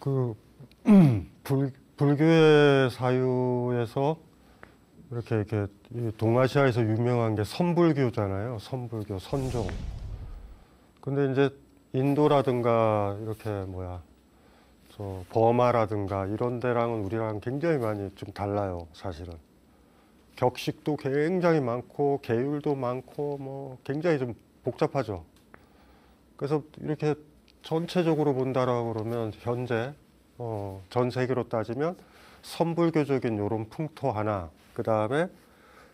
그 불교의 사유에서 이렇게 동아시아에서 유명한 게 선불교잖아요. 선불교, 선종. 근데 이제 인도라든가 이렇게 저 버마라든가 이런 데랑은 우리랑 굉장히 많이 좀 달라요, 사실은. 격식도 굉장히 많고 계율도 많고 뭐 굉장히 좀 복잡하죠. 그래서 이렇게 전체적으로 본다라고 그러면 현재 전 세계로 따지면 선불교적인 이런 풍토 하나, 그 다음에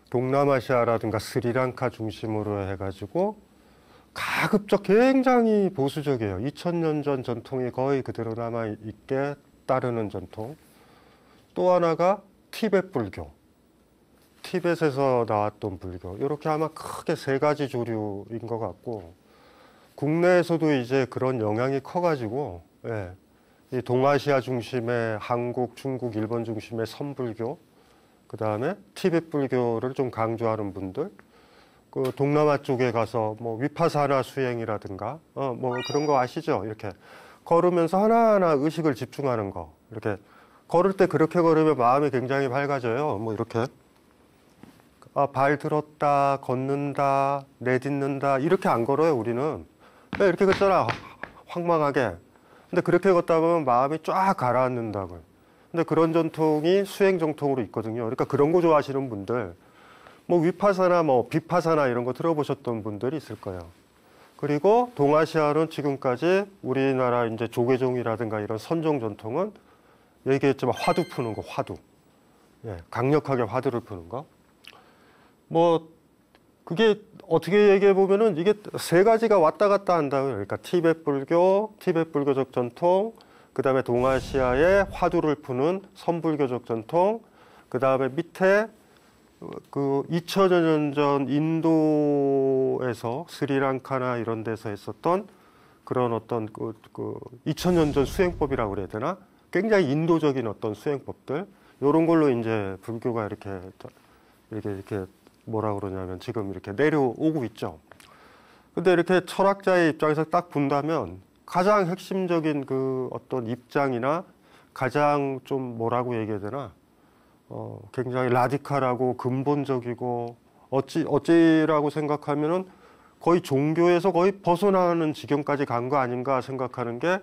동남아시아라든가 스리랑카 중심으로 해가지고 가급적 굉장히 보수적이에요. 2000년 전 전통이 거의 그대로 남아있게 따르는 전통. 또 하나가 티베트 불교. 티벳에서 나왔던 불교. 이렇게 아마 크게 세 가지 조류인 것 같고, 국내에서도 이제 그런 영향이 커가지고, 예, 이 동아시아 중심의 한국, 중국, 일본 중심의 선불교, 그 다음에 티베트 불교를 좀 강조하는 분들, 그 동남아 쪽에 가서 뭐 위파사나 수행이라든가, 뭐 그런 거 아시죠? 이렇게 걸으면서 하나하나 의식을 집중하는 거. 이렇게 걸을 때 그렇게 걸으면 마음이 굉장히 밝아져요. 뭐 이렇게. 발 들었다, 걷는다, 내딛는다, 이렇게 안 걸어요, 우리는. 이렇게 걷잖아, 황망하게. 근데 그렇게 걷다 보면 마음이 쫙 가라앉는다고요. 근데 그런 전통이 수행 전통으로 있거든요. 그러니까 그런 거 좋아하시는 분들, 뭐 위파사나 뭐 비파사나 이런 거 들어보셨던 분들이 있을 거예요. 그리고 동아시아는 지금까지 우리나라 이제 조계종이라든가 이런 선종 전통은 얘기했지만 화두 푸는 거, 화두. 예, 강력하게 화두를 푸는 거. 뭐 그게 어떻게 얘기해 보면은 이게 세 가지가 왔다 갔다 한다고요. 그러니까 티베트 불교, 티베트 불교적 전통, 그 다음에 동아시아의 화두를 푸는 선불교적 전통, 그 다음에 밑에 그 2000년 전 인도에서 스리랑카나 이런 데서 했었던 그런 어떤 그 2000년 전 수행법이라고 그래야 되나? 굉장히 인도적인 어떤 수행법들, 이런 걸로 이제 불교가 이렇게 뭐라 그러냐면 지금 이렇게 내려오고 있죠. 근데 이렇게 철학자의 입장에서 딱 본다면 가장 핵심적인 그 어떤 입장이나 가장 좀 뭐라고 얘기해야 되나? 굉장히 라디칼하고 근본적이고 어찌라고 생각하면은 거의 종교에서 거의 벗어나는 지경까지 간 거 아닌가 생각하는 게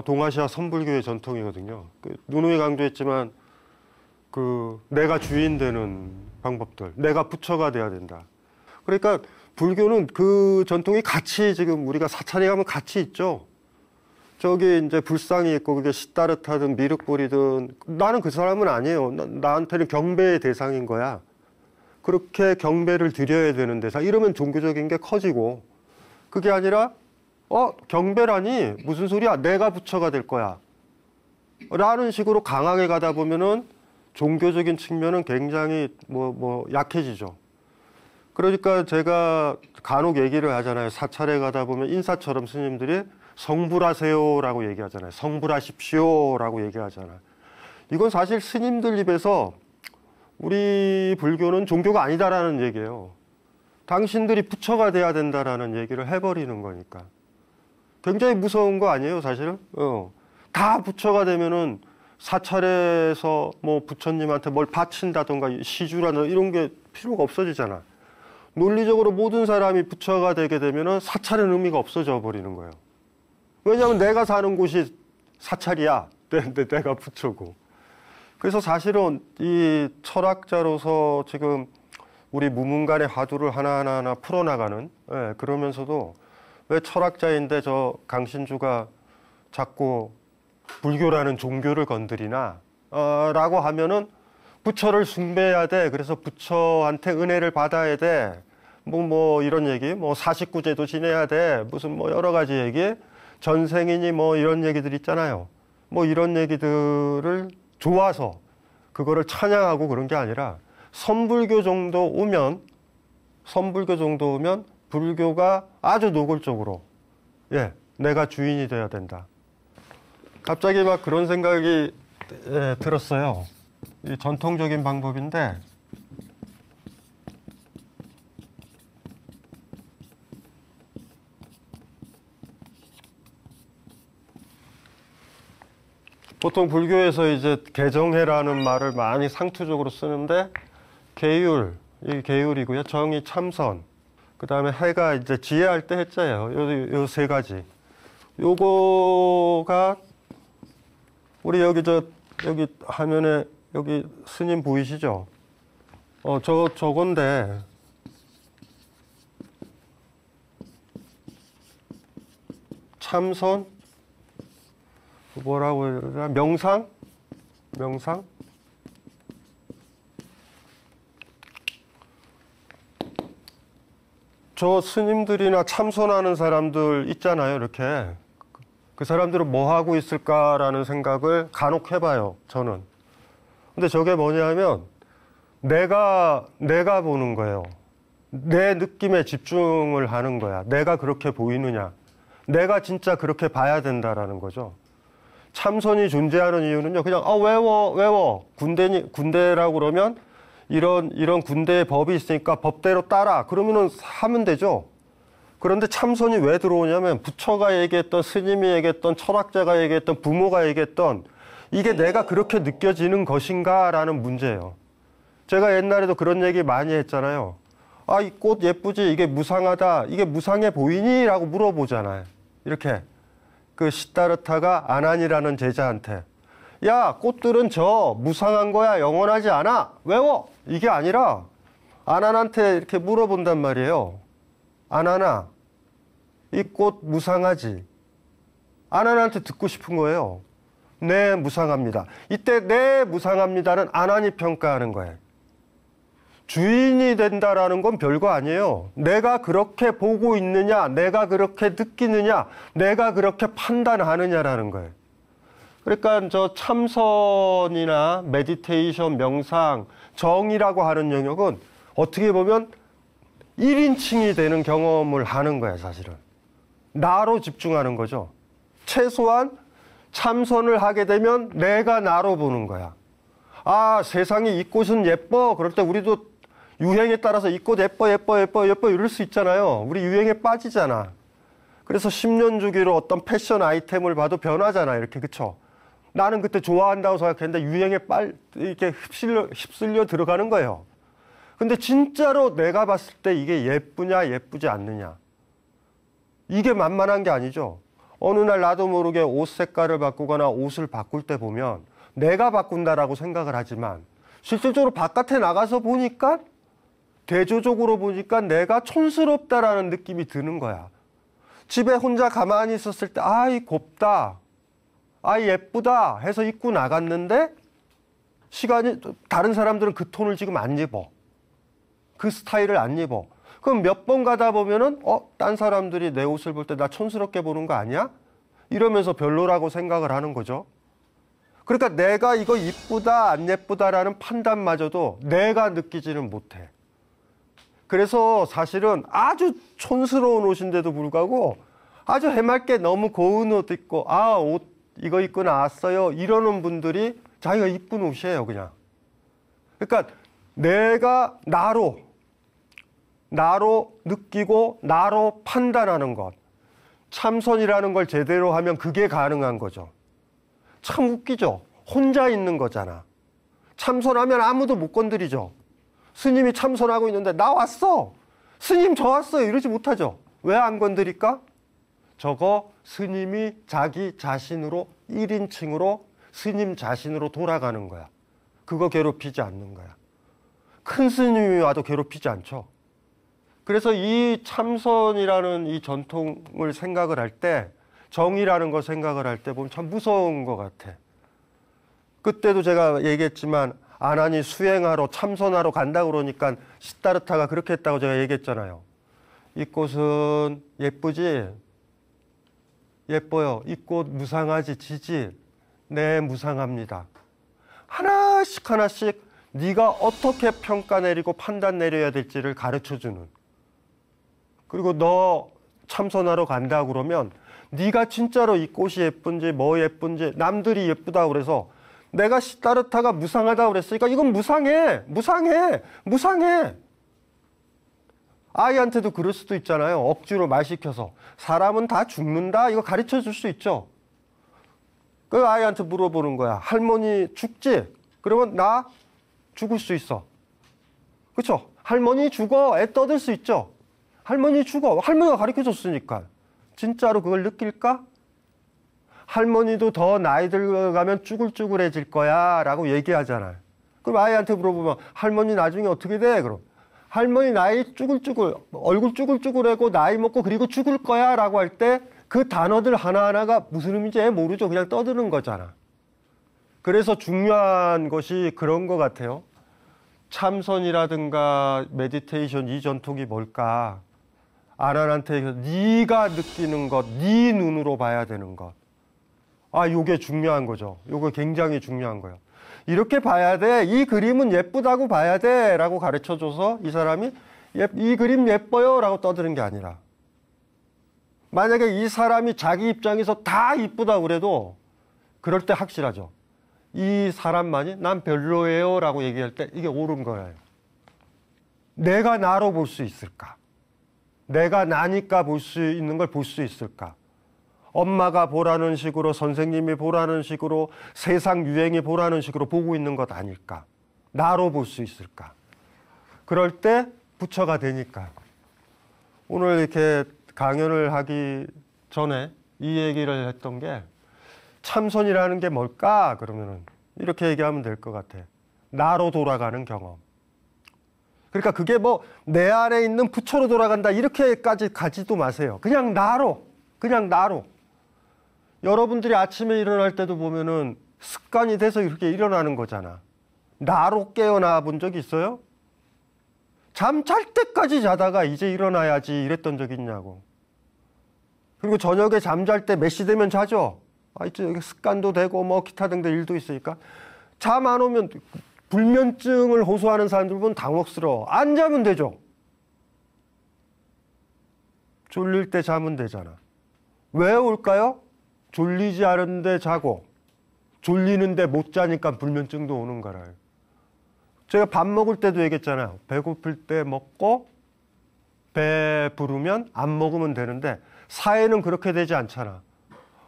동아시아 선불교의 전통이거든요. 누누이 강조했지만 내가 주인 되는 방법들, 내가 부처가 돼야 된다. 그러니까 불교는 그 전통이 같이 지금 우리가 사찰에 가면 같이 있죠. 저기 이제 불상이 있고 그게 시따르타든 미륵불이든 나는 그 사람은 아니에요. 나한테는 경배의 대상인 거야. 그렇게 경배를 드려야 되는 대상. 이러면 종교적인 게 커지고, 그게 아니라 경배라니 무슨 소리야? 내가 부처가 될 거야. 라는 식으로 강하게 가다 보면은 종교적인 측면은 굉장히 약해지죠. 그러니까 제가 간혹 얘기를 하잖아요. 사찰에 가다 보면 인사처럼 스님들이 성불하세요라고 얘기하잖아요. 성불하십시오라고 얘기하잖아요. 이건 사실 스님들 입에서 우리 불교는 종교가 아니다라는 얘기예요. 당신들이 부처가 돼야 된다라는 얘기를 해버리는 거니까. 굉장히 무서운 거 아니에요, 사실은? 다 부처가 되면은 사찰에서 뭐 부처님한테 뭘 바친다던가 시주라든가 이런 게 필요가 없어지잖아. 논리적으로 모든 사람이 부처가 되게 되면은 사찰은 의미가 없어져 버리는 거예요. 왜냐하면 내가 사는 곳이 사찰이야. 내가 부처고. 그래서 사실은 이 철학자로서 지금 우리 무문간의 화두를 하나하나 풀어나가는, 그러면서도 왜 철학자인데 저 강신주가 자꾸 불교라는 종교를 건드리나 라고 하면은 부처를 숭배해야 돼. 그래서 부처한테 은혜를 받아야 돼. 뭐 이런 얘기, 뭐 49제도 지내야 돼. 무슨 뭐 여러 가지 얘기, 전생이니 뭐 이런 얘기들 있잖아요. 뭐 이런 얘기들을 좋아서 그거를 찬양하고 그런 게 아니라 선불교 정도 오면 불교가 아주 노골적으로 내가 주인이 돼야 된다. 갑자기 막 그런 생각이 들었어요. 이 전통적인 방법인데 보통 불교에서 이제 개정해라는 말을 많이 상투적으로 쓰는데 계율, 이 계율이고요. 정의, 참선. 그다음에 해가 이제 지혜할 때 해자예요. 요 세 가지. 요거가 우리 여기 화면에 여기 스님 보이시죠? 저건데 참선 뭐라고 해야 되나? 명상? 저 스님들이나 참선하는 사람들 있잖아요, 이렇게. 그 사람들은 뭐 하고 있을까라는 생각을 간혹 해봐요, 저는. 근데 저게 뭐냐면, 내가 보는 거예요. 내 느낌에 집중을 하는 거야. 내가 그렇게 보이느냐. 내가 진짜 그렇게 봐야 된다라는 거죠. 참선이 존재하는 이유는요, 그냥, 외워. 군대라고 그러면, 이런 군대의 법이 있으니까 법대로 따라. 그러면은 하면 되죠. 그런데 참선이 왜 들어오냐면 부처가 얘기했던, 스님이 얘기했던, 철학자가 얘기했던, 부모가 얘기했던 이게 내가 그렇게 느껴지는 것인가라는 문제예요. 제가 옛날에도 그런 얘기 많이 했잖아요. 이 꽃 예쁘지? 이게 무상하다. 이게 무상해 보이니? 라고 물어보잖아요. 이렇게. 그 시다르타가 아난이라는 제자한테 야, 꽃들은 무상한 거야. 영원하지 않아. 외워. 이게 아니라 아난한테 이렇게 물어본단 말이에요. 아난아, 이 꽃 무상하지? 아난한테 듣고 싶은 거예요. 네, 무상합니다. 이때 네, 무상합니다는 아난이 평가하는 거예요. 주인이 된다라는 건 별거 아니에요. 내가 그렇게 보고 있느냐, 내가 그렇게 느끼느냐, 내가 그렇게 판단하느냐라는 거예요. 그러니까 저 참선이나 메디테이션, 명상, 정이라고 하는 영역은 어떻게 보면 1인칭이 되는 경험을 하는 거야, 사실은. 나로 집중하는 거죠. 최소한 참선을 하게 되면 내가 나로 보는 거야. 세상에 이 꽃은 예뻐. 그럴 때 우리도 유행에 따라서 이 꽃 예뻐 이럴 수 있잖아요. 우리 유행에 빠지잖아. 그래서 10년 주기로 어떤 패션 아이템을 봐도 변하잖아, 이렇게. 그쵸? 나는 그때 좋아한다고 생각했는데 유행에 이렇게 휩쓸려 들어가는 거예요. 근데 진짜로 내가 봤을 때 이게 예쁘냐, 예쁘지 않느냐. 이게 만만한 게 아니죠. 어느 날 나도 모르게 옷 색깔을 바꾸거나 옷을 바꿀 때 보면 내가 바꾼다라고 생각을 하지만 실질적으로 바깥에 나가서 보니까 대조적으로 보니까 내가 촌스럽다라는 느낌이 드는 거야. 집에 혼자 가만히 있었을 때 이 곱다. 예쁘다 해서 입고 나갔는데 다른 사람들은 그 톤을 지금 안 입어. 그 스타일을 안 입어. 그럼 몇 번 가다 보면은 딴 사람들이 내 옷을 볼 때 나 촌스럽게 보는 거 아니야? 이러면서 별로라고 생각을 하는 거죠. 그러니까 내가 이거 이쁘다 안 예쁘다라는 판단마저도 내가 느끼지는 못해. 그래서 사실은 아주 촌스러운 옷인데도 불구하고 아주 해맑게 너무 고운 옷 입고 옷 이거 입고 나왔어요 이러는 분들이 자기가 이쁜 옷이에요, 그냥. 그러니까 내가 나로 느끼고 나로 판단하는 것. 참선이라는 걸 제대로 하면 그게 가능한 거죠. 참 웃기죠? 혼자 있는 거잖아. 참선하면 아무도 못 건드리죠. 스님이 참선하고 있는데 나 왔어. 스님 저 왔어요. 이러지 못하죠. 왜 안 건드릴까? 저거 스님이 자기 자신으로 1인칭으로 스님 자신으로 돌아가는 거야. 그거 괴롭히지 않는 거야. 큰 스님이 와도 괴롭히지 않죠. 그래서 이 참선이라는 이 전통을 생각을 할 때, 정이라는 걸 생각을 할 때 보면 참 무서운 것 같아. 그때도 제가 얘기했지만 아난이 수행하러 참선하러 간다 그러니까 시다르타가 그렇게 했다고 제가 얘기했잖아요. 이 꽃은 예쁘지? 예뻐요. 이 꽃 무상하지? 지지? 네, 무상합니다. 하나씩 하나씩 네가 어떻게 평가 내리고 판단 내려야 될지를 가르쳐주는. 그리고 너 참선하러 간다 그러면 네가 진짜로 이 꽃이 예쁜지 뭐 예쁜지 남들이 예쁘다 그래서 내가 시다르타가 무상하다 그랬으니까 이건 무상해. 아이한테도 그럴 수도 있잖아요. 억지로 말 시켜서. 사람은 다 죽는다. 이거 가르쳐 줄 수 있죠. 그 아이한테 물어보는 거야. 할머니 죽지? 그러면 나 죽을 수 있어. 그렇죠? 할머니 죽어. 애 떠들 수 있죠? 할머니 죽어. 할머니가 가르쳐줬으니까. 진짜로 그걸 느낄까? 할머니도 더 나이 들어가면 쭈글쭈글해질 거야 라고 얘기하잖아요. 그럼 아이한테 물어보면 할머니 나중에 어떻게 돼? 그럼 할머니 나이 쭈글쭈글, 얼굴 쭈글쭈글하고 나이 먹고 그리고 죽을 거야 라고 할 때 그 단어들 하나하나가 무슨 의미인지 모르죠. 그냥 떠드는 거잖아. 그래서 중요한 것이 그런 것 같아요. 참선이라든가 메디테이션 이 전통이 뭘까? 아난한테 네가 느끼는 것, 네 눈으로 봐야 되는 것. 아, 요게 중요한 거죠. 요거 굉장히 중요한 거예요. 이렇게 봐야 돼. 이 그림은 예쁘다고 봐야 돼. 라고 가르쳐줘서 이 사람이 이 그림 예뻐요. 라고 떠드는 게 아니라 만약에 이 사람이 자기 입장에서 다 이쁘다고 그래도 그럴 때 확실하죠. 이 사람만이 난 별로예요. 라고 얘기할 때 이게 옳은 거예요. 내가 나로 볼 수 있을까? 내가 나니까 볼 수 있는 걸 볼 수 있을까? 엄마가 보라는 식으로 선생님이 보라는 식으로 세상 유행이 보라는 식으로 보고 있는 것 아닐까? 나로 볼 수 있을까? 그럴 때 부처가 되니까. 오늘 이렇게 강연을 하기 전에 이 얘기를 했던 게 참선이라는 게 뭘까? 그러면은 이렇게 얘기하면 될 것 같아. 나로 돌아가는 경험. 그러니까 그게 뭐 내 안에 있는 부처로 돌아간다 이렇게까지 가지도 마세요. 그냥 나로. 그냥 나로. 여러분들이 아침에 일어날 때도 보면은 습관이 돼서 이렇게 일어나는 거잖아. 나로 깨어나 본 적 있어요? 잠 잘 때까지 자다가 이제 일어나야지 이랬던 적 있냐고. 그리고 저녁에 잠잘 때 몇 시 되면 자죠? 아, 이제 여기 습관도 되고 뭐 기타 등등 일도 있으니까. 잠 안 오면 불면증을 호소하는 사람들 보면 당혹스러워. 안 자면 되죠? 졸릴 때 자면 되잖아. 왜 올까요? 졸리지 않은데 자고 졸리는데 못 자니까 불면증도 오는 거라요. 제가 밥 먹을 때도 얘기했잖아요. 배고플 때 먹고 배 부르면 안 먹으면 되는데 사회는 그렇게 되지 않잖아.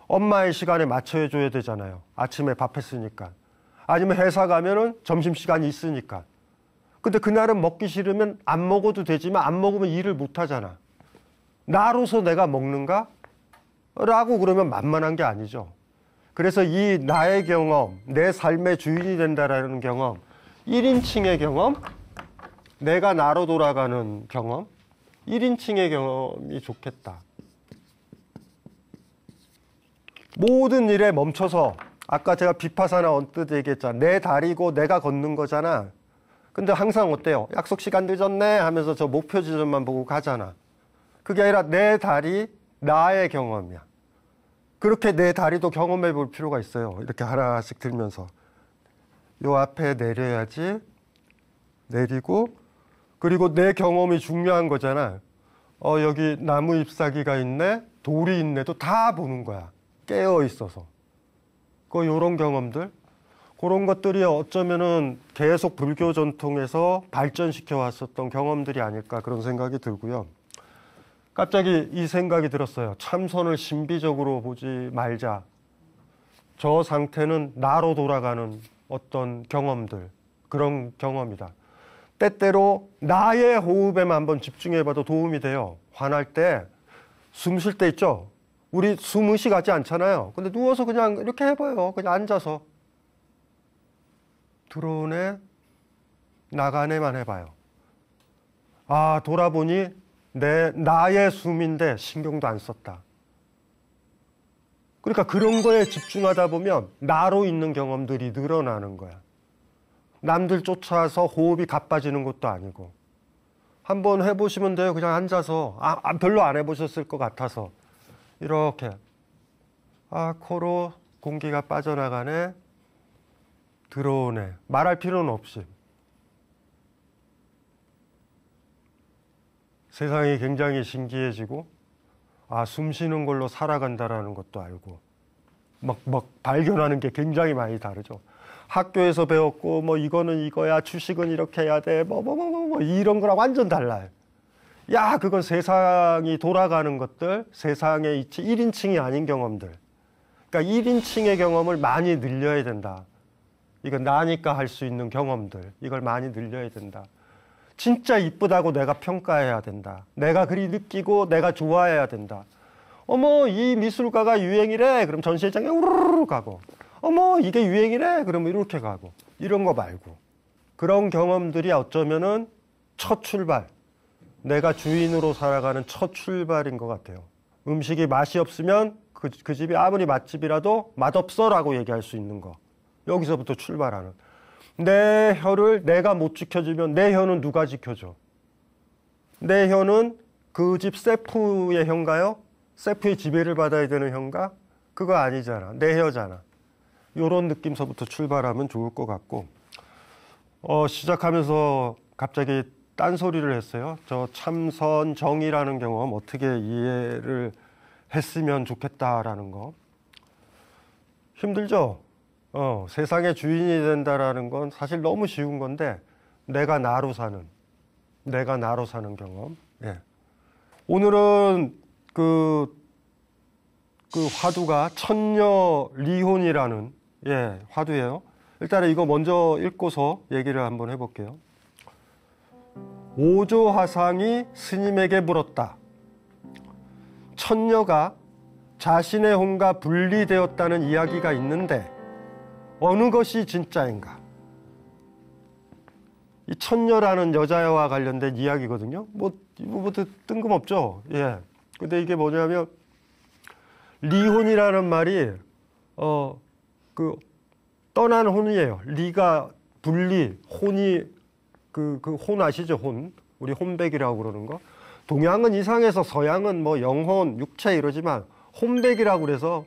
엄마의 시간에 맞춰줘야 되잖아요. 아침에 밥 했으니까. 아니면 회사 가면은 점심시간이 있으니까. 근데 그날은 먹기 싫으면 안 먹어도 되지만 안 먹으면 일을 못 하잖아. 나로서 내가 먹는가? 라고 그러면 만만한 게 아니죠. 그래서 이 나의 경험, 내 삶의 주인이 된다라는 경험, 1인칭의 경험, 내가 나로 돌아가는 경험, 1인칭의 경험이 좋겠다. 모든 일에 멈춰서 아까 제가 비파사나 언뜻 얘기했잖아. 내 다리고 내가 걷는 거잖아. 근데 항상 어때요? 약속 시간 늦었네 하면서 저 목표 지점만 보고 가잖아. 그게 아니라 내 다리, 나의 경험이야. 그렇게 내 다리도 경험해 볼 필요가 있어요. 이렇게 하나씩 들면서. 요 앞에 내려야지. 내리고. 그리고 내 경험이 중요한 거잖아. 여기 나무 잎사귀가 있네. 돌이 있네도 다 보는 거야. 깨어 있어서. 요런 경험들. 그런 것들이 어쩌면은 계속 불교 전통에서 발전시켜 왔었던 경험들이 아닐까 그런 생각이 들고요. 갑자기 이 생각이 들었어요. 참선을 신비적으로 보지 말자. 저 상태는 나로 돌아가는 어떤 경험들, 그런 경험이다. 때때로 나의 호흡에만 한번 집중해봐도 도움이 돼요. 화날 때, 숨 쉴 때 있죠? 우리 숨 의식하지 않잖아요. 근데 누워서 그냥 이렇게 해봐요. 그냥 앉아서. 들어오네, 나가네만 해봐요. 아, 돌아보니 나의 숨인데 신경도 안 썼다. 그러니까 그런 거에 집중하다 보면 나로 있는 경험들이 늘어나는 거야. 남들 쫓아서 호흡이 가빠지는 것도 아니고. 한번 해보시면 돼요. 그냥 앉아서. 별로 안 해보셨을 것 같아서. 이렇게. 코로 공기가 빠져나가네. 들어오네. 말할 필요는 없이. 세상이 굉장히 신기해지고 숨 쉬는 걸로 살아간다라는 것도 알고 막 발견하는 게 굉장히 많이 다르죠. 학교에서 배웠고 뭐 이거는 이거야, 주식은 이렇게 해야 돼, 뭐 이런 거랑 완전 달라요. 야, 그건 세상이 돌아가는 것들, 세상의 이치 1인칭이 아닌 경험들. 그러니까 1인칭의 경험을 많이 늘려야 된다. 이건 나니까 할 수 있는 경험들, 이걸 많이 늘려야 된다. 진짜 이쁘다고 내가 평가해야 된다. 내가 그리 느끼고 내가 좋아해야 된다. 어머, 이 미술가가 유행이래. 그럼 전시회장에 우르르 가고. 어머, 이게 유행이래. 그러면 이렇게 가고. 이런 거 말고. 그런 경험들이 어쩌면은 첫 출발. 내가 주인으로 살아가는 첫 출발인 것 같아요. 음식이 맛이 없으면 그 집이 아무리 맛집이라도 맛없어라고 얘기할 수 있는 거. 여기서부터 출발하는. 내 혀를 내가 못 지켜주면 내 혀는 누가 지켜줘? 내 혀는 그 집 셰프의 혀인가요? 셰프의 지배를 받아야 되는 혀인가? 그거 아니잖아. 내 혀잖아. 이런 느낌서부터 출발하면 좋을 것 같고, 시작하면서 갑자기 딴소리를 했어요. 저 참선정이라는 경험 어떻게 이해를 했으면 좋겠다라는 거. 힘들죠? 세상의 주인이 된다라는 건 사실 너무 쉬운 건데, 내가 나로 사는 경험. 예. 오늘은 그 화두가 천녀 리혼이라는 화두예요. 일단은 이거 먼저 읽고서 얘기를 한번 해볼게요. 오조화상이 스님에게 물었다. 천녀가 자신의 혼과 분리되었다는 이야기가 있는데 어느 것이 진짜인가? 이 천녀라는 여자와 관련된 이야기거든요. 뭐 뜬금없죠. 예. 근데 이게 뭐냐면 리혼이라는 말이 떠난 혼이에요. 리가 분리, 혼이 그 혼 아시죠? 혼. 우리 혼백이라고 그러는 거. 동양은 이상해서 서양은 뭐 영혼, 육체 이러지만 혼백이라고 그래서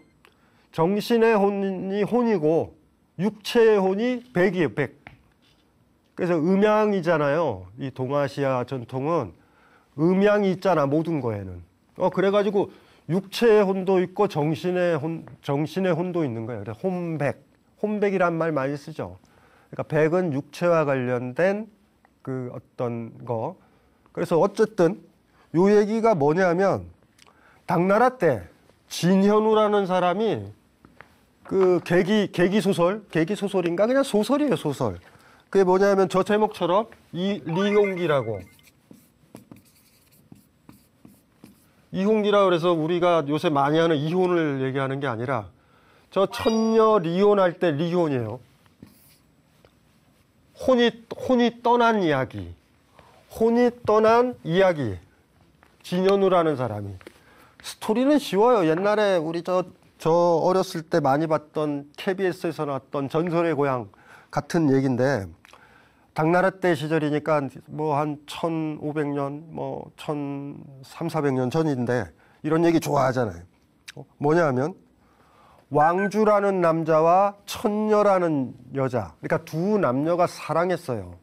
정신의 혼이 혼이고 육체의 혼이 백이에요. 백. 그래서 음양이잖아요. 이 동아시아 전통은 음양이 있잖아. 모든 거에는. 그래가지고 육체의 혼도 있고 정신의 혼도 있는 거예요. 그래서 혼백. 혼백이란 말 많이 쓰죠. 그러니까 백은 육체와 관련된 그 어떤 거. 그래서 어쨌든 요 얘기가 뭐냐면 당나라 때 진현우라는 사람이 그 계기소설인가? 그냥 소설이에요, 소설. 그게 뭐냐면 저 제목처럼 이홍기라고 그래서 우리가 요새 많이 하는 이혼을 얘기하는 게 아니라 저 천녀 리혼할 때 리혼이에요. 혼이 떠난 이야기. 혼이 떠난 이야기. 진현우라는 사람이. 스토리는 쉬워요. 옛날에 우리 저 어렸을 때 많이 봤던 KBS에서 나왔던 전설의 고향 같은 얘기인데, 당나라 때 시절이니까 뭐 한 1500년, 뭐 1300~400년 전인데 이런 얘기 좋아하잖아요. 뭐냐 하면 왕주라는 남자와 천녀라는 여자, 그러니까 두 남녀가 사랑했어요.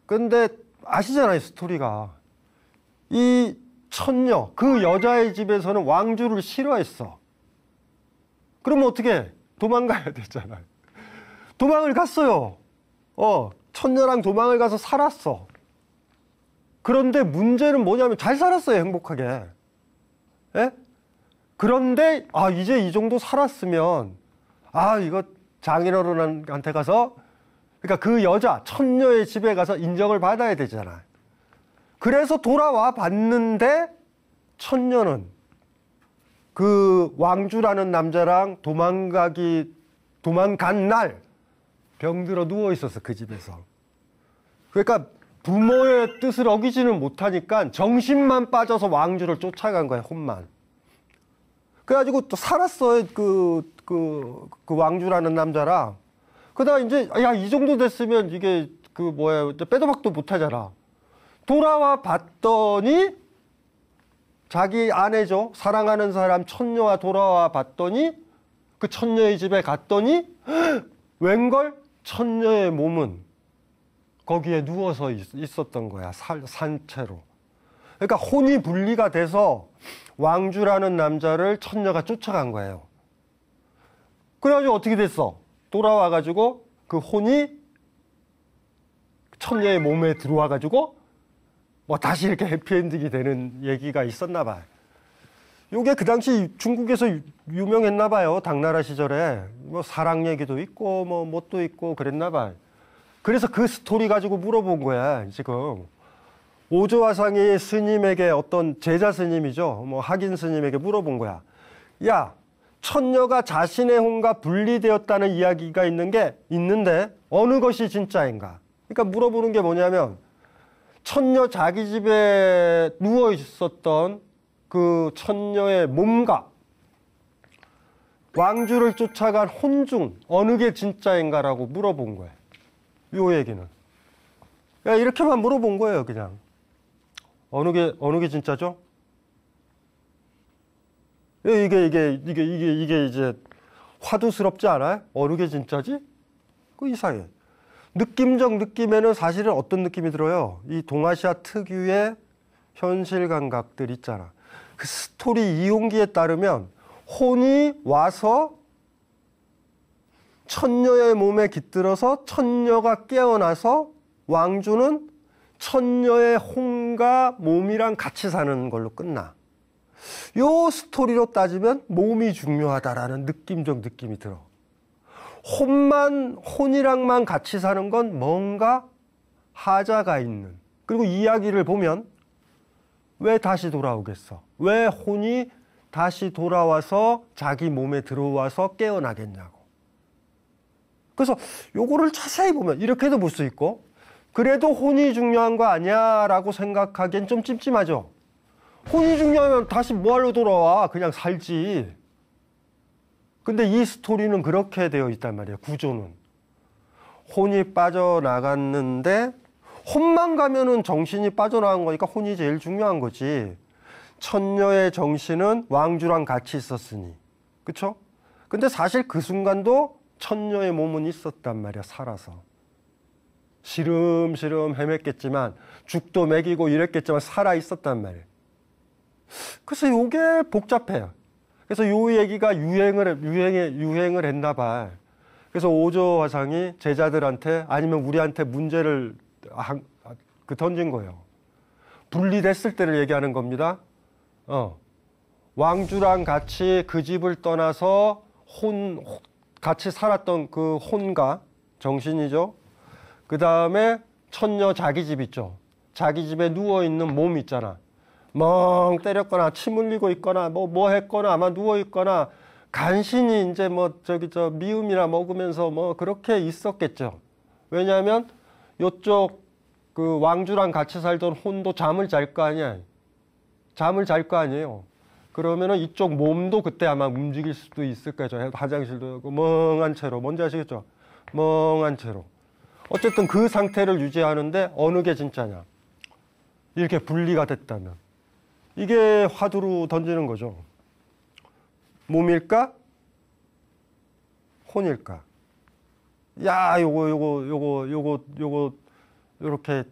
근데 아시잖아요, 스토리가. 이 천녀, 그 여자의 집에서는 왕주를 싫어했어. 그러면 어떻게? 도망가야 되잖아요. 도망을 갔어요. 천녀랑 도망을 가서 살았어. 그런데 문제는 뭐냐면 잘 살았어요, 행복하게. 예? 그런데 이제 이 정도 살았으면 이거 장인어른한테 가서, 그러니까 그 여자 천녀의 집에 가서 인정을 받아야 되잖아. 그래서 돌아와 봤는데 천녀는 그 왕주라는 남자랑 도망간 날 병들어 누워 있었어, 그 집에서. 그러니까 부모의 뜻을 어기지는 못하니까 정신만 빠져서 왕주를 쫓아간 거야, 혼만. 그래가지고 또 살았어요, 그 왕주라는 남자랑. 그러다가 이제, 이 정도 됐으면 이게 빼도 박도 못하잖아. 돌아와 봤더니, 자기 아내죠. 사랑하는 사람 천녀와 돌아와 봤더니, 그 천녀의 집에 갔더니, 웬걸? 천녀의 몸은 거기에 누워서 있었던 거야, 산채로. 그러니까 혼이 분리가 돼서 왕주라는 남자를 천녀가 쫓아간 거예요. 그래가지고 어떻게 됐어? 돌아와가지고 그 혼이 천녀의 몸에 들어와가지고 뭐 다시 이렇게 해피엔딩이 되는 얘기가 있었나 봐요. 요게 그 당시 중국에서 유명했나 봐요. 당나라 시절에. 뭐 사랑 얘기도 있고 뭐 뭣도 있고 그랬나 봐요. 그래서 그 스토리 가지고 물어본 거야, 지금. 오조화상이 스님에게 어떤 제자 스님이죠. 뭐 학인 스님에게 물어본 거야. 야, 천녀가 자신의 혼과 분리되었다는 이야기가 있는데 어느 것이 진짜인가? 그러니까 물어보는 게 뭐냐면 천녀 자기 집에 누워 있었던 그 천녀의 몸과 왕주를 쫓아간 혼 중 어느 게 진짜인가라고 물어본 거예요. 요 얘기는. 그러니까 이렇게만 물어본 거예요, 그냥. 어느 게 진짜죠? 이게 이제 화두스럽지 않아요? 어느 게 진짜지? 그 이상해. 느낌적 느낌에는 사실은 어떤 느낌이 들어요? 이 동아시아 특유의 현실 감각들 있잖아. 그 스토리 이용기에 따르면 혼이 와서 천녀의 몸에 깃들어서 천녀가 깨어나서 왕주는 천녀의 혼과 몸이랑 같이 사는 걸로 끝나. 요 스토리로 따지면 몸이 중요하다라는 느낌적 느낌이 들어. 혼이랑만 같이 사는 건 뭔가 하자가 있는. 그리고 이야기를 보면 왜 다시 돌아오겠어? 왜 혼이 다시 돌아와서 자기 몸에 들어와서 깨어나겠냐고. 그래서 요거를 자세히 보면 이렇게도 볼 수 있고, 그래도 혼이 중요한 거 아니야 라고 생각하기엔 좀 찜찜하죠. 혼이 중요하면 다시 뭐하러 돌아와? 그냥 살지. 근데 이 스토리는 그렇게 되어 있단 말이에요. 구조는. 혼이 빠져나갔는데 혼만 가면은 정신이 빠져나간 거니까 혼이 제일 중요한 거지. 천녀의 정신은 왕주랑 같이 있었으니. 그쵸? 근데 사실 그 순간도 천녀의 몸은 있었단 말이야, 살아서. 시름시름 헤맸겠지만 죽도 먹이고 이랬겠지만 살아 있었단 말이에요. 그래서 이게 복잡해요. 그래서 요 얘기가 유행을 했나 봐. 그래서 오조화상이 제자들한테 아니면 우리한테 문제를 던진 거예요. 분리됐을 때를 얘기하는 겁니다. 왕주랑 같이 그 집을 떠나서 같이 살았던 그 혼과 정신이죠. 그 다음에 천녀 자기 집 있죠. 자기 집에 누워있는 몸 있잖아. 멍 때렸거나 침 흘리고 있거나 뭐 했거나 아마 누워있거나 간신히 이제 미음이나 먹으면서 그렇게 있었겠죠. 왜냐하면 요쪽 그 왕주랑 같이 살던 혼도 잠을 잘 거 아니야. 잠을 잘 거 아니에요. 그러면은 이쪽 몸도 그때 아마 움직일 수도 있을 거죠. 화장실도 하고 멍한 채로. 뭔지 아시겠죠? 멍한 채로. 어쨌든 그 상태를 유지하는데 어느 게 진짜냐. 이렇게 분리가 됐다면. 이게 화두로 던지는 거죠. 몸일까? 혼일까? 야, 요거, 요렇게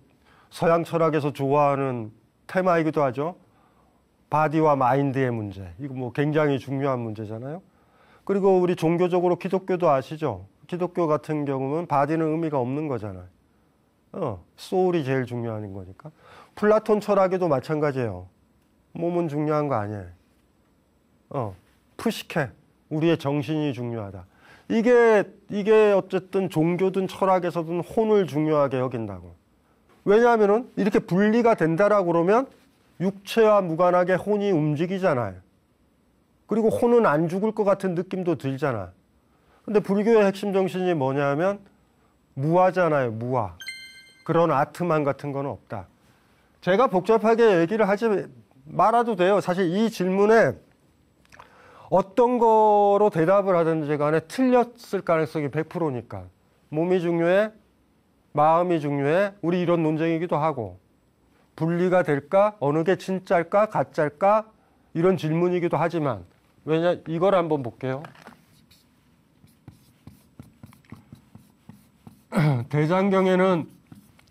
서양 철학에서 좋아하는 테마이기도 하죠. 바디와 마인드의 문제. 이거 뭐 굉장히 중요한 문제잖아요. 그리고 우리 종교적으로 기독교도 아시죠? 기독교 같은 경우는 바디는 의미가 없는 거잖아요. 소울이 제일 중요한 거니까. 플라톤 철학에도 마찬가지예요. 몸은 중요한 거 아니에요. 푸시케. 우리의 정신이 중요하다. 이게 어쨌든 종교든 철학에서든 혼을 중요하게 여긴다고. 왜냐하면은 이렇게 분리가 된다라고 그러면 육체와 무관하게 혼이 움직이잖아요. 그리고 혼은 안 죽을 것 같은 느낌도 들잖아. 근데 불교의 핵심 정신이 뭐냐면 무아잖아요. 무아. 그런 아트만 같은 건 없다. 제가 복잡하게 얘기를 하지 말아도 돼요. 사실 이 질문에 어떤 거로 대답을 하든지 간에 틀렸을 가능성이 100%니까. 몸이 중요해? 마음이 중요해? 우리 이런 논쟁이기도 하고. 분리가 될까? 어느 게 진짜일까? 가짜일까? 이런 질문이기도 하지만 이걸 한번 볼게요. 대장경에는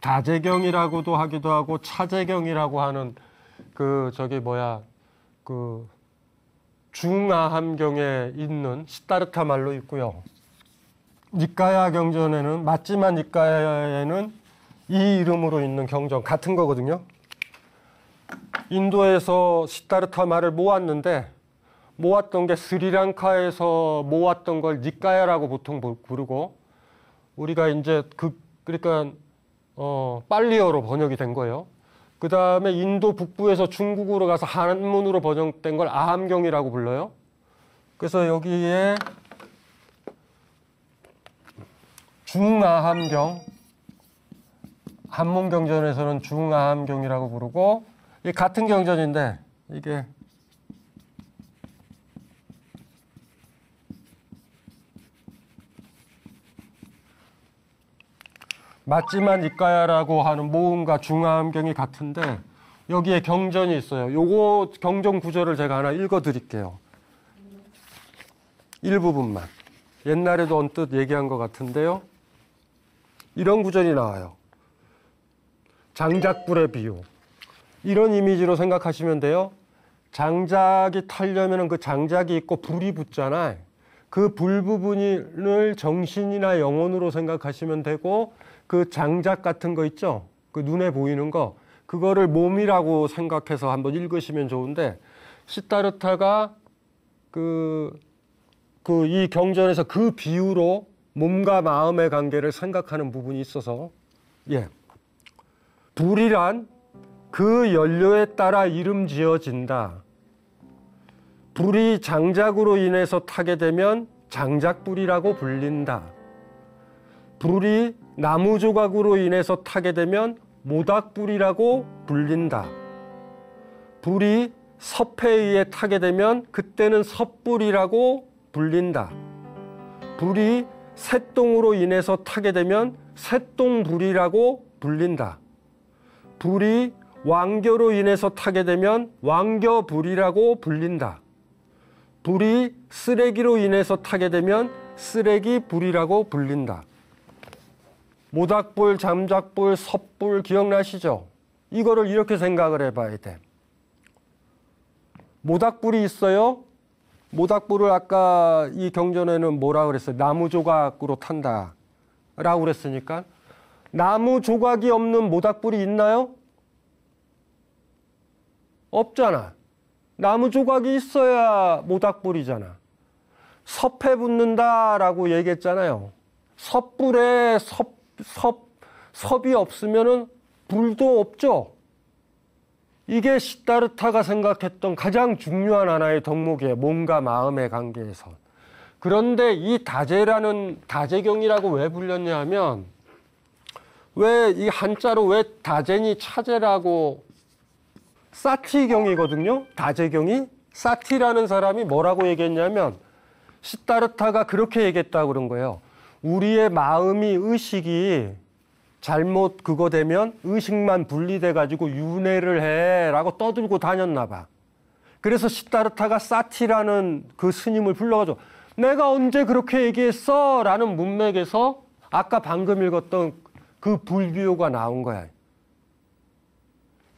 다재경이라고도 하기도 하고 차재경이라고 하는 중아함경에 있는 시다르타 말로 있고요. 니까야 경전에는 맞지만 니까야에는 이 이름으로 있는 경전 같은 거거든요. 인도에서 시다르타 말을 모았는데 모았던 게 스리랑카에서 모았던 걸 니까야라고 보통 부르고, 우리가 이제 그러니까 빨리어로 번역이 된 거예요. 그 다음에 인도 북부에서 중국으로 가서 한문으로 번역된 걸 아함경이라고 불러요. 그래서 여기에 중아함경, 한문경전에서는 중아함경이라고 부르고, 이 같은 경전인데 이게 맞지만 니까야라고 하는 모음과 중아함경이 같은데 여기에 경전이 있어요. 요거 경전 구절을 제가 하나 읽어 드릴게요. 일부분만. 옛날에도 언뜻 얘기한 것 같은데요. 이런 구절이 나와요. 장작불의 비유. 이런 이미지로 생각하시면 돼요. 장작이 타려면 그 장작이 있고 불이 붙잖아요. 그 불 부분을 정신이나 영혼으로 생각하시면 되고, 그 장작 같은 거 있죠? 그 눈에 보이는 거, 그거를 몸이라고 생각해서 한번 읽으시면 좋은데, 시타르타가 이 경전에서 그 비유로 몸과 마음의 관계를 생각하는 부분이 있어서, 예. 불이란 그 연료에 따라 이름 지어진다. 불이 장작으로 인해서 타게 되면 장작불이라고 불린다. 불이 나무 조각으로 인해서 타게 되면 모닥불이라고 불린다. 불이 섭에 의해 타게 되면 그때는 섭불이라고 불린다. 불이 새똥으로 인해서 타게 되면 새똥불이라고 불린다. 불이 왕겨로 인해서 타게 되면 왕겨불이라고 불린다. 불이 쓰레기로 인해서 타게 되면 쓰레기불이라고 불린다. 모닥불, 장작불, 섭불 기억나시죠? 이거를 이렇게 생각을 해봐야 돼. 모닥불이 있어요. 모닥불을 아까 이 경전에는 뭐라 그랬어요? 나무 조각으로 탄다 라고 그랬으니까, 나무 조각이 없는 모닥불이 있나요? 없잖아. 나무 조각이 있어야 모닥불이잖아. 섭에 붙는다라고 얘기했잖아요. 섭불에 섭이 없으면은 불도 없죠. 이게 시타르타가 생각했던 가장 중요한 하나의 덕목이에요. 몸과 마음의 관계에서. 그런데 이 다제경이라고 왜 불렸냐 하면, 왜 이 한자로 왜 다제니 차제라고, 사티경이거든요. 다제경이. 사티라는 사람이 뭐라고 얘기했냐면, 시타르타가 그렇게 얘기했다고 그런 거예요. 우리의 마음이 의식이 잘못 그거 되면 의식만 분리돼 가지고 윤회를 해라고 떠들고 다녔나 봐. 그래서 시타르타가 사티라는 그 스님을 불러가지고 내가 언제 그렇게 얘기했어? 라는 문맥에서 아까 방금 읽었던 그 불비유가 나온 거야.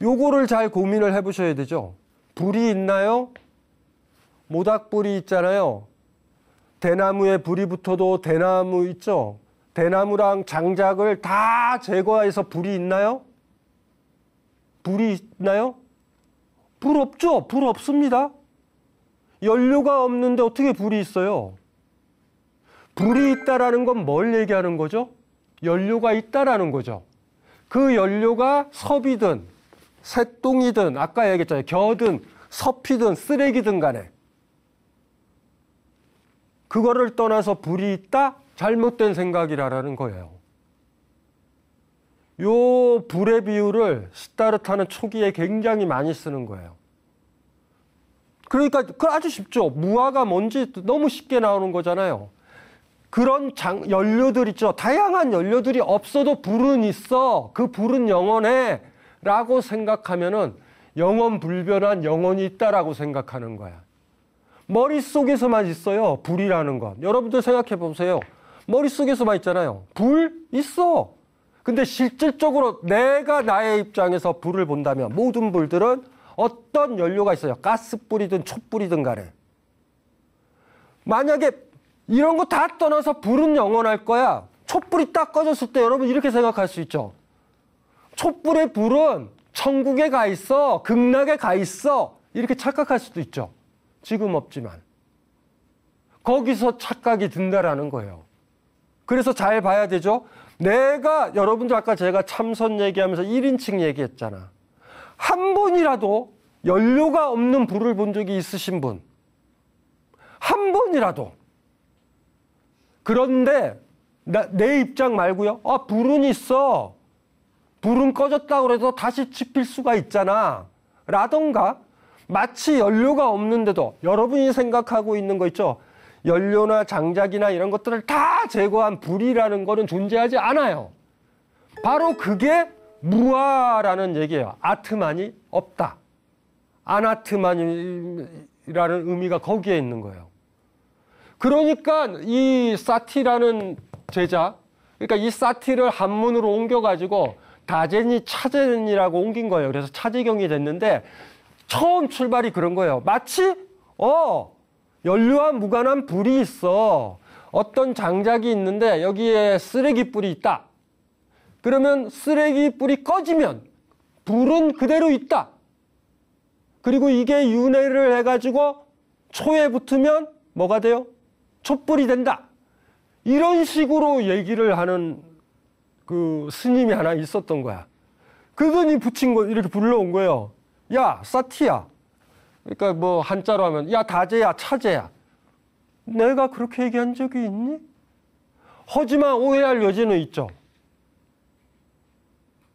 요거를 잘 고민을 해보셔야 되죠. 불이 있나요? 모닥불이 있잖아요. 대나무에 불이 붙어도 대나무 있죠? 대나무랑 장작을 다 제거해서 불이 있나요? 불이 있나요? 불 없죠? 불 없습니다. 연료가 없는데 어떻게 불이 있어요? 불이 있다라는 건 뭘 얘기하는 거죠? 연료가 있다라는 거죠. 그 연료가 섭이든 새똥이든 아까 얘기했잖아요. 겨든 섭이든 쓰레기든 간에 그거를 떠나서 불이 있다? 잘못된 생각이라는 거예요. 요 불의 비유를 시타르타는 초기에 굉장히 많이 쓰는 거예요. 그러니까 아주 쉽죠. 무화과 뭔지 너무 쉽게 나오는 거잖아요. 그런 연료들 있죠. 다양한 연료들이 없어도 불은 있어. 그 불은 영원해. 라고 생각하면은 영원 불변한 영혼이 있다라고 생각하는 거야. 머릿속에서만 있어요. 불이라는 건. 여러분들 생각해 보세요. 머릿속에서만 있잖아요. 불 있어. 근데 실질적으로 내가 나의 입장에서 불을 본다면 모든 불들은 어떤 연료가 있어요. 가스불이든 촛불이든 간에. 만약에 이런 거 다 떠나서 불은 영원할 거야. 촛불이 딱 꺼졌을 때 여러분 이렇게 생각할 수 있죠. 촛불의 불은 천국에 가 있어. 극락에 가 있어. 이렇게 착각할 수도 있죠. 지금 없지만. 거기서 착각이 든다라는 거예요. 그래서 잘 봐야 되죠. 여러분들 아까 제가 참선 얘기하면서 1인칭 얘기했잖아. 한 번이라도 연료가 없는 불을 본 적이 있으신 분. 한 번이라도. 그런데 내 입장 말고요. 불은 있어. 불은 꺼졌다고 해서 다시 지필 수가 있잖아. 라던가 마치 연료가 없는데도 여러분이 생각하고 있는 거 있죠. 연료나 장작이나 이런 것들을 다 제거한 불이라는 거는 존재하지 않아요. 바로 그게 무아라는 얘기예요. 아트만이 없다. 아나트만이라는 의미가 거기에 있는 거예요. 그러니까 이 사티라는 제자, 그러니까 이 사티를 한문으로 옮겨가지고 다제니 차제니라고 옮긴 거예요. 그래서 차제경이 됐는데 처음 출발이 그런 거예요. 마치 연료와 무관한 불이 있어. 어떤 장작이 있는데 여기에 쓰레기 뿔이 있다. 그러면 쓰레기 뿔이 꺼지면 불은 그대로 있다. 그리고 이게 윤회를 해가지고 초에 붙으면 뭐가 돼요? 촛불이 된다. 이런 식으로 얘기를 하는 그 스님이 하나 있었던 거야. 그분이 붙인 거 이렇게 불러온 거예요. 야, 사티야. 그러니까 뭐 한자로 하면 야, 다제야, 차제야. 내가 그렇게 얘기한 적이 있니? 하지만 오해할 여지는 있죠.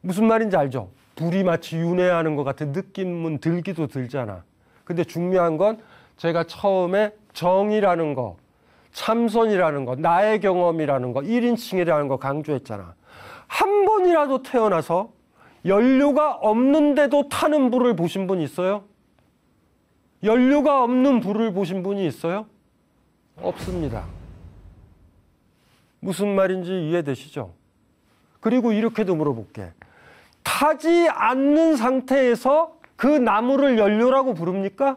무슨 말인지 알죠? 불이 마치 윤회하는 것 같은 느낌은 들기도 들잖아. 근데 중요한 건 제가 처음에 정이라는 거, 참선이라는 거, 나의 경험이라는 거, 1인칭이라는 거 강조했잖아. 한 번이라도 태어나서 연료가 없는데도 타는 불을 보신 분 있어요? 연료가 없는 불을 보신 분이 있어요? 없습니다. 무슨 말인지 이해되시죠? 그리고 이렇게도 물어볼게. 타지 않는 상태에서 그 나무를 연료라고 부릅니까?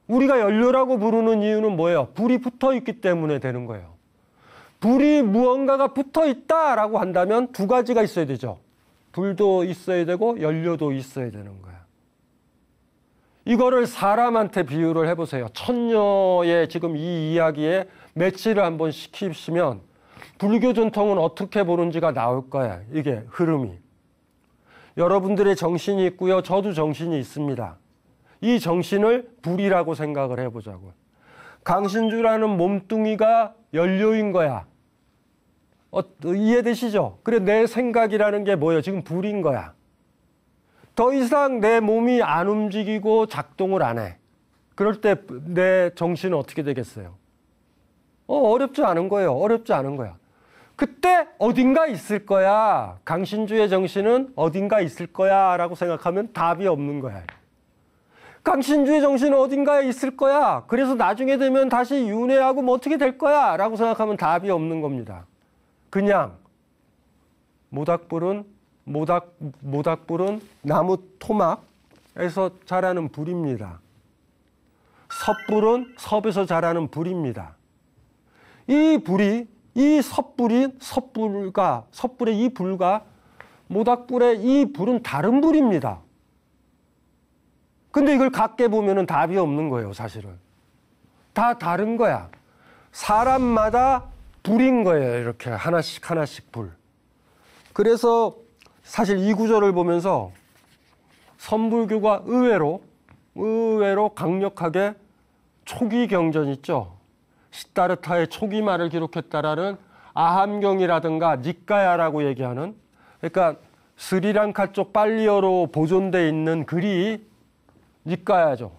우리가 연료라고 부르는 이유는 뭐예요? 불이 붙어 있기 때문에 되는 거예요. 불이 무언가가 붙어 있다라고 한다면 두 가지가 있어야 되죠. 불도 있어야 되고 연료도 있어야 되는 거야. 이거를 사람한테 비유를 해보세요. 천녀의 지금 이 이야기에 매치를 한번 시키시면 불교 전통은 어떻게 보는지가 나올 거야. 이게 흐름이. 여러분들의 정신이 있고요. 저도 정신이 있습니다. 이 정신을 불이라고 생각을 해보자고요. 강신주라는 몸뚱이가 연료인 거야. 이해되시죠? 그래, 내 생각이라는 게 뭐예요? 지금 불인 거야. 더 이상 내 몸이 안 움직이고 작동을 안 해. 그럴 때 내 정신은 어떻게 되겠어요? 어렵지 않은 거예요. 어렵지 않은 거야. 그때 어딘가 있을 거야. 강신주의 정신은 어딘가 있을 거야 라고 생각하면 답이 없는 거야. 강신주의 정신은 어딘가에 있을 거야. 그래서 나중에 되면 다시 윤회하고 뭐 어떻게 될 거야 라고 생각하면 답이 없는 겁니다. 그냥 모닥불은 나무 토막에서 자라는 불입니다. 섭불은 섭에서 자라는 불입니다. 이 불이, 이 섭불의 이 불과 모닥불의 이 불은 다른 불입니다. 근데 이걸 같게 보면은 답이 없는 거예요, 사실은. 다 다른 거야. 사람마다 불인 거예요, 이렇게 하나씩 불. 그래서 사실 이 구절을 보면서 선불교가 의외로 강력하게 초기 경전 있죠. 시다르타의 초기말을 기록했다라는 아함경이라든가 니까야라고 얘기하는, 그러니까 스리랑카 쪽 빨리어로 보존돼 있는 글이 니까야죠.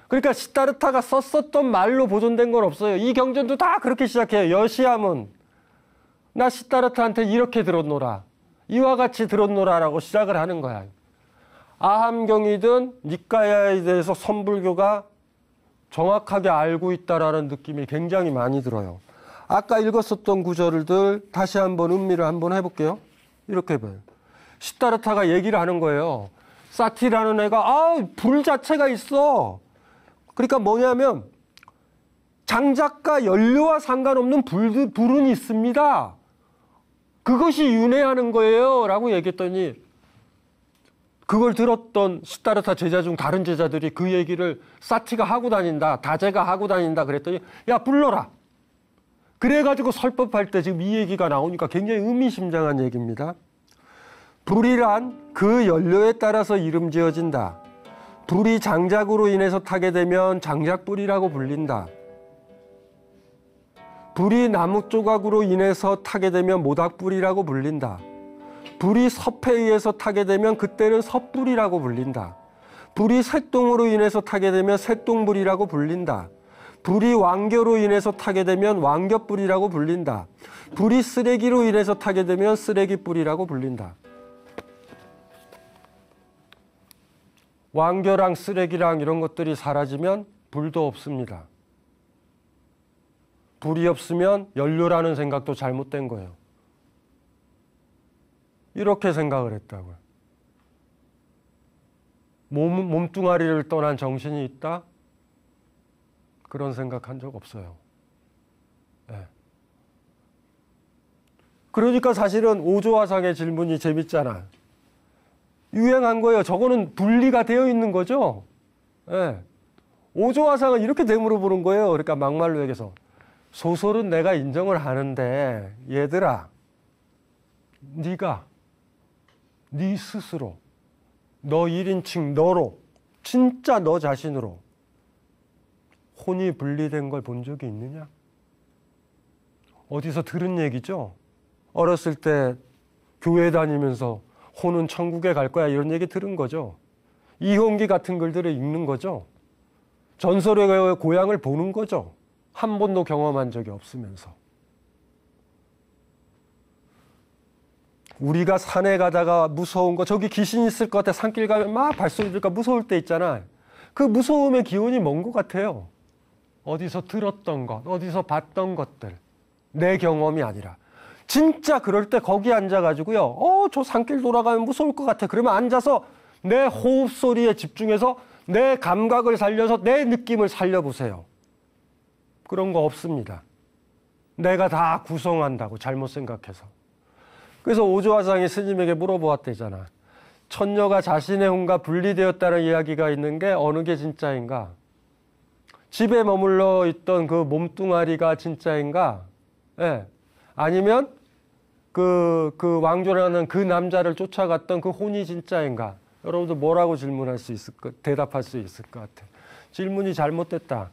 그러니까 시다르타가 썼었던 말로 보존된 건 없어요. 이 경전도 다 그렇게 시작해요. 여시함은 나 시다르타한테 이렇게 들었노라. 이와 같이 들었노라라고 시작을 하는 거야. 아함경이든 니까야에 대해서 선불교가 정확하게 알고 있다라는 느낌이 굉장히 많이 들어요. 아까 읽었었던 구절들 다시 한번 음미를 한번 해볼게요. 이렇게 해봐요. 시다르타가 얘기를 하는 거예요. 사티라는 애가 불 자체가 있어. 그러니까 뭐냐면 장작과 연료와 상관없는 불은 있습니다. 그것이 윤회하는 거예요 라고 얘기했더니 그걸 들었던 시다르타 제자 중 다른 제자들이 그 얘기를 사티가 하고 다닌다, 다제가 하고 다닌다 그랬더니 야 불러라. 그래가지고 설법할 때 지금 이 얘기가 나오니까 굉장히 의미심장한 얘기입니다. 불이란 그 연료에 따라서 이름 지어진다. 불이 장작으로 인해서 타게 되면 장작불이라고 불린다. 불이 나무 조각으로 인해서 타게 되면 모닥불이라고 불린다. 불이 섭에 의해서 타게 되면 그때는 섭불이라고 불린다. 불이 쇠똥으로 인해서 타게 되면 쇠똥불이라고 불린다. 불이 왕겨로 인해서 타게 되면 왕겨불이라고 불린다. 불이 쓰레기로 인해서 타게 되면 쓰레기불이라고 불린다. 왕겨랑 쓰레기랑 이런 것들이 사라지면 불도 없습니다. 불이 없으면 연료라는 생각도 잘못된 거예요. 이렇게 생각을 했다고요. 몸뚱아리를 떠난 정신이 있다? 그런 생각한 적 없어요. 네. 그러니까 사실은 오조화상의 질문이 재밌잖아. 유행한 거예요. 저거는 분리가 되어 있는 거죠. 네. 오조화상은 이렇게 되물어보는 거예요. 그러니까 막말로 얘기해서 소설은 내가 인정을 하는데 얘들아, 네가 네 스스로 너 1인칭 너로 진짜 너 자신으로 혼이 분리된 걸 본 적이 있느냐? 어디서 들은 얘기죠? 어렸을 때 교회 다니면서 혼은 천국에 갈 거야 이런 얘기 들은 거죠. 이홍기 같은 글들을 읽는 거죠. 전설의 고향을 보는 거죠. 한 번도 경험한 적이 없으면서. 우리가 산에 가다가 무서운 거 저기 귀신 있을 것 같아 산길 가면 막 발소리 들까 무서울 때 있잖아. 그 무서움의 기원이 뭔 것 같아요. 어디서 들었던 것, 어디서 봤던 것들. 내 경험이 아니라. 진짜 그럴 때 거기 앉아가지고요. 저 산길 돌아가면 무서울 것 같아. 그러면 앉아서 내 호흡 소리에 집중해서 내 감각을 살려서 내 느낌을 살려보세요. 그런 거 없습니다. 내가 다 구성한다고 잘못 생각해서. 그래서 오조화상이 스님에게 물어보았대잖아. 천녀가 자신의 혼과 분리되었다는 이야기가 있는 게 어느 게 진짜인가? 집에 머물러 있던 그 몸뚱아리가 진짜인가? 예. 아니면 그 왕조라는 그 남자를 쫓아갔던 그 혼이 진짜인가? 여러분들 뭐라고 질문할 수 있을까? 대답할 수 있을 것 같아. 질문이 잘못됐다.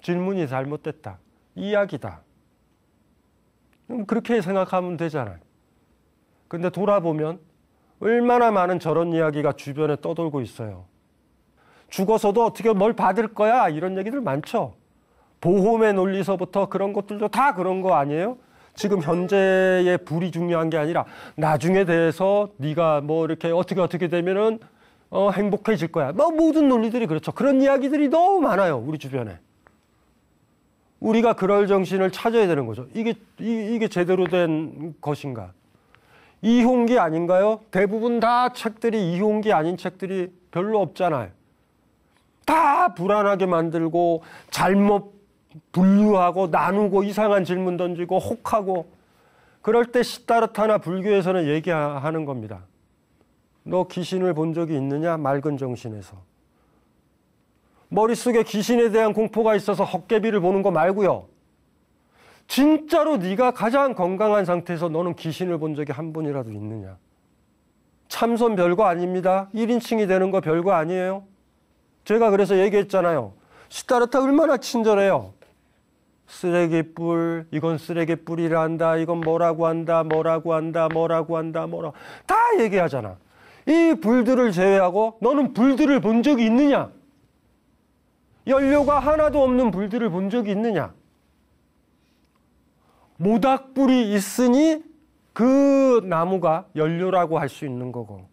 질문이 잘못됐다. 이야기다. 그렇게 생각하면 되잖아요. 근데 돌아보면 얼마나 많은 저런 이야기가 주변에 떠돌고 있어요. 죽어서도 어떻게 뭘 받을 거야 이런 얘기들 많죠. 보험의 논리서부터 그런 것들도 다 그런 거 아니에요? 지금 현재의 불이 중요한 게 아니라 나중에 대해서 네가 뭐 이렇게 어떻게 되면은 행복해질 거야. 뭐 모든 논리들이 그렇죠. 그런 이야기들이 너무 많아요. 우리 주변에. 우리가 그럴 정신을 찾아야 되는 거죠. 이게 제대로 된 것인가? 이홍기 아닌가요? 대부분 다 책들이 이홍기 아닌 책들이 별로 없잖아요. 다 불안하게 만들고 잘못 분류하고 나누고 이상한 질문 던지고 혹하고 그럴 때 시다르타나 불교에서는 얘기하는 겁니다. 너 귀신을 본 적이 있느냐? 맑은 정신에서. 머릿속에 귀신에 대한 공포가 있어서 헛개비를 보는 거 말고요. 진짜로 네가 가장 건강한 상태에서 너는 귀신을 본 적이 한 번이라도 있느냐? 참선 별거 아닙니다. 1인칭이 되는 거 별거 아니에요. 제가 그래서 얘기했잖아요. 시다르타 얼마나 친절해요. 쓰레기뿔, 이건 쓰레기뿔이라 한다. 이건 뭐라고 한다. 다 얘기하잖아. 이 불들을 제외하고 너는 불들을 본 적이 있느냐? 연료가 하나도 없는 불들을 본 적이 있느냐? 모닥불이 있으니 그 나무가 연료라고 할 수 있는 거고.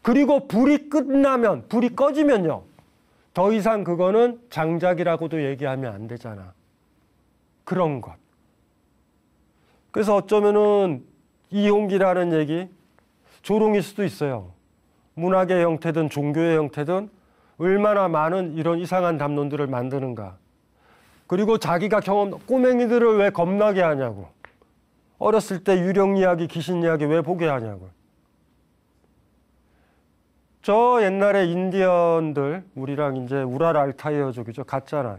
그리고 불이 끝나면, 불이 꺼지면요. 더 이상 그거는 장작이라고도 얘기하면 안 되잖아. 그런 것. 그래서 어쩌면은 이홍기라는 얘기, 조롱일 수도 있어요. 문학의 형태든 종교의 형태든 얼마나 많은 이런 이상한 담론들을 만드는가. 그리고 자기가 꼬맹이들을 왜 겁나게 하냐고. 어렸을 때 유령 이야기, 귀신 이야기 왜 보게 하냐고. 저 옛날에 인디언들, 우리랑 이제 우랄 알타이어족이죠. 같잖아요.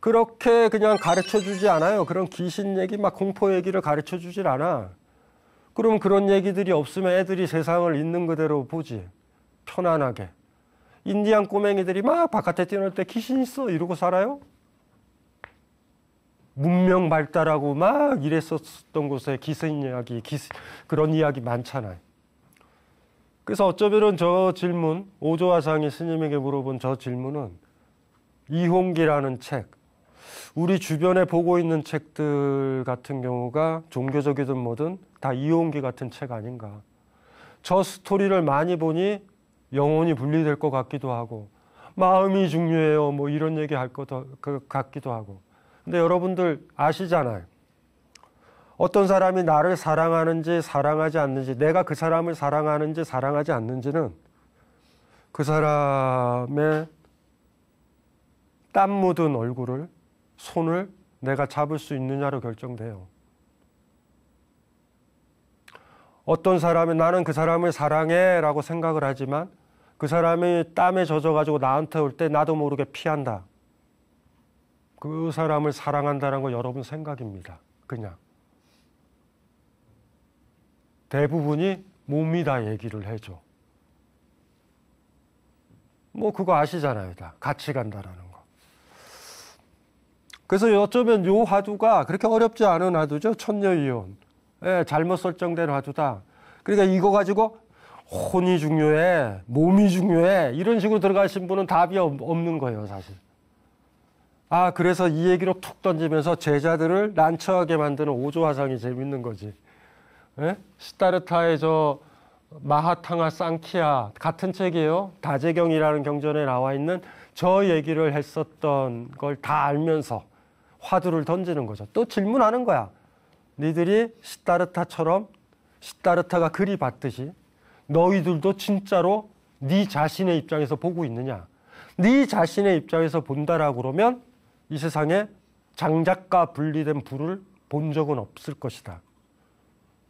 그렇게 그냥 가르쳐 주지 않아요. 그런 귀신 얘기, 막 공포 얘기를 가르쳐 주질 않아. 그럼 그런 얘기들이 없으면 애들이 세상을 있는 그대로 보지. 편안하게. 인디안 꼬맹이들이 막 바깥에 뛰어놀 때 귀신 있어 이러고 살아요? 문명 발달하고 막 이랬었던 곳에 기생 이야기, 그런 이야기 많잖아요. 그래서 어쩌면은 저 질문, 오조화상이 스님에게 물어본 저 질문은 이홍기라는 책, 우리 주변에 보고 있는 책들 같은 경우가 종교적이든 뭐든 다 이홍기 같은 책 아닌가. 저 스토리를 많이 보니 영혼이 분리될 것 같기도 하고 마음이 중요해요 뭐 이런 얘기 할 것 같기도 하고. 근데 여러분들 아시잖아요. 어떤 사람이 나를 사랑하는지 사랑하지 않는지, 내가 그 사람을 사랑하는지 사랑하지 않는지는 그 사람의 땀 묻은 얼굴을, 손을 내가 잡을 수 있느냐로 결정돼요. 어떤 사람은 나는 그 사람을 사랑해 라고 생각을 하지만 그 사람이 땀에 젖어가지고 나한테 올 때 나도 모르게 피한다. 그 사람을 사랑한다는 거 여러분 생각입니다. 그냥. 대부분이 몸이 다 얘기를 해줘. 뭐 그거 아시잖아요. 다 같이 간다라는 거. 그래서 어쩌면 요 화두가 그렇게 어렵지 않은 화두죠. 천녀이혼. 예, 잘못 설정된 화두다. 그러니까 이거 가지고 혼이 중요해, 몸이 중요해 이런 식으로 들어가신 분은 답이 없는 거예요. 사실. 아, 그래서 이 얘기로 툭 던지면서 제자들을 난처하게 만드는 오조화상이 재밌는 거지. 예? 시타르타의 저 마하탕아 쌍키아 같은 책이에요. 다재경이라는 경전에 나와 있는 저 얘기를 했었던 걸 다 알면서 화두를 던지는 거죠. 또 질문하는 거야. 니들이 시타르타처럼 시타르타가 그리 봤듯이 너희들도 진짜로 네 자신의 입장에서 보고 있느냐. 네 자신의 입장에서 본다라고 그러면 이 세상에 장작과 분리된 불을 본 적은 없을 것이다.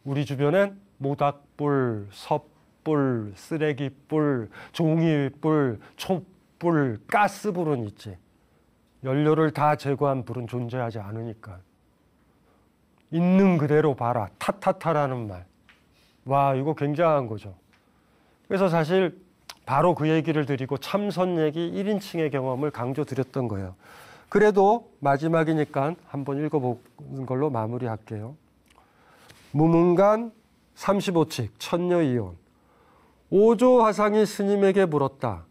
우리 주변엔 모닥불, 섭불, 쓰레기불, 종이불, 촛불, 가스불은 있지. 연료를 다 제거한 불은 존재하지 않으니까. 있는 그대로 봐라. 타타타라는 말. 와, 이거 굉장한 거죠. 그래서 사실 바로 그 얘기를 드리고 참선 얘기 1인칭의 경험을 강조드렸던 거예요. 그래도 마지막이니까 한번 읽어보는 걸로 마무리할게요. 무문간 35칙 천녀이혼. 오조화상이 스님에게 물었다.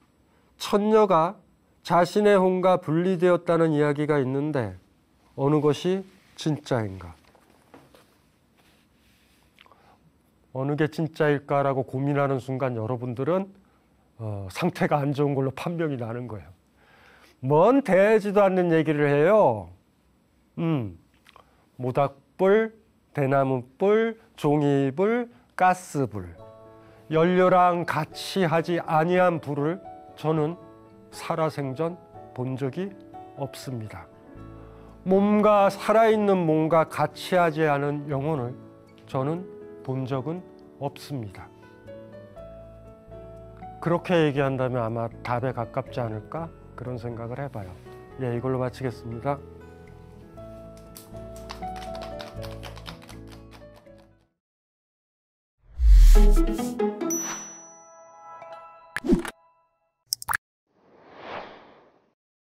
천녀가 자신의 혼과 분리되었다는 이야기가 있는데 어느 것이 진짜인가? 어느 게 진짜일까라고 고민하는 순간 여러분들은 상태가 안 좋은 걸로 판명이 나는 거예요. 뭔 되지도 않는 얘기를 해요. 모닥불, 대나무불, 종이불, 가스불. 연료랑 같이 하지 아니한 불을 저는 살아생전 본 적이 없습니다. 몸과 살아있는 몸과 같이 하지 않은 영혼을 저는 본 적은 없습니다. 그렇게 얘기한다면 아마 답에 가깝지 않을까? 그런 생각을 해봐요. 예, 이걸로 마치겠습니다.